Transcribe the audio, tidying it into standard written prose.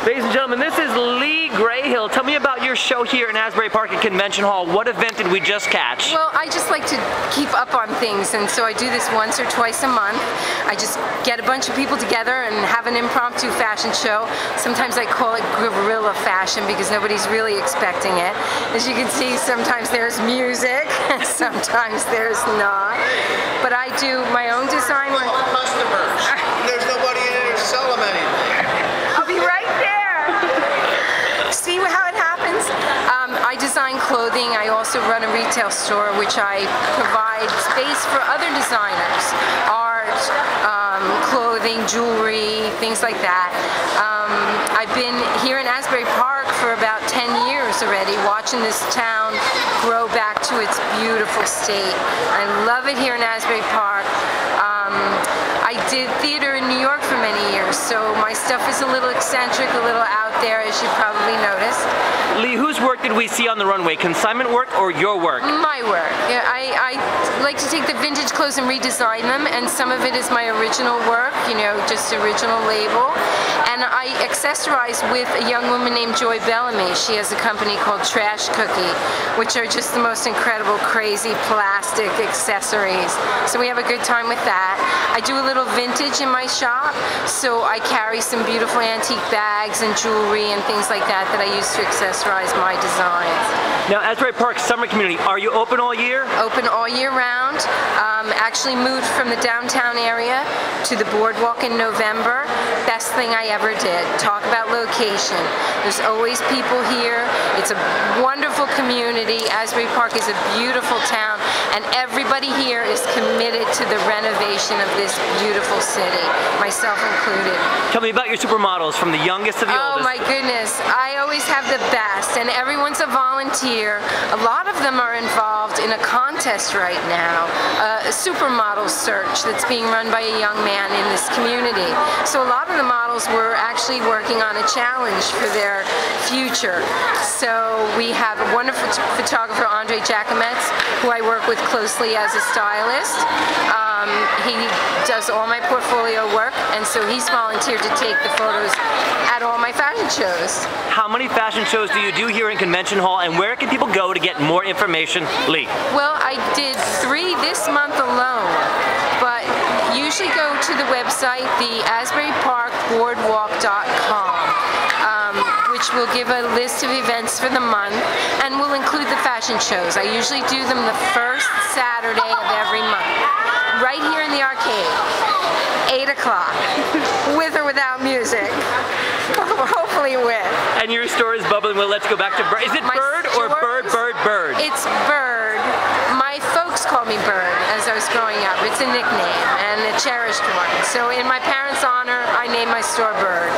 Ladies and gentlemen, this is Lee Grayhill. Tell me about your show here in Asbury Park at Convention Hall. What event did we just catch? Well, I just like to keep up on things, and so I do this once or twice a month. I just get a bunch of people together and have an impromptu fashion show. Sometimes I call it guerrilla fashion because nobody's really expecting it. As you can see, sometimes there's music and sometimes there's not. But I do my own design. Well, customers. There's nobody in here to sell them anything. I'll be right there. See how it happens? I design clothing. I also run a retail store which I provide space for other designers. Art, clothing, jewelry, things like that. I've been here in Asbury Park for about 10 years already, watching this town grow back to its beautiful state. I love it here in Asbury Park. I did theater in New York for many years, so my stuff is a little eccentric, a little out there, as you probably noticed. Lee, whose work did we see on the runway? Consignment work or your work? My work. Yeah, I like to take the vintage clothes and redesign them, and some of it is my original work, you know, just original label. And I accessorize with a young woman named Joy Bellamy. She has a company called Trash Cookie, which are just the most incredible, crazy plastic accessories. So we have a good time with that. I do a little vintage in my shop, so I carry some beautiful antique bags and jewelry and things like that that I use to accessorize my designs. Now, Asbury Park Summer Community, are you open all year? Open all year round. Actually moved from the downtown area to the boardwalk in November. Best thing I ever did. Talk about location. There's always people here. It's a wonderful community. Asbury Park is a beautiful town, and everybody here is committed to the renovation of this beautiful city, myself included. Tell me about your supermodels, from the youngest to the oldest. Oh my goodness, I always have the best, and everyone's a volunteer. A lot of them are involved in a contest right now, a supermodel search that's being run by a young man in this community. So a lot of the models were actually working on a challenge for their future. So we have a wonderful photographer, Andre Jacomets, who I work with closely as a stylist. He does all my portfolio work, and so he's volunteered to take the photos at all my fashion shows. How many fashion shows do you do here in Convention Hall, and where can people go to get more information? Lee. Well, I did 3 this month alone, but usually go to the website, the AsburyParkBoardwalk.com, which will give a list of events for the month, and will include the fashion shows. I usually do them the first Saturday of every month, right here in the arcade, 8 o'clock, with or without music. Hopefully with. And your store is bubbling. Well, let's go back to Bird. Is it Bird or Bird, Bird, Bird? It's Bird. My folks called me Bird as I was growing up. It's a nickname and a cherished one. So in my parents' honor, I named my store Bird.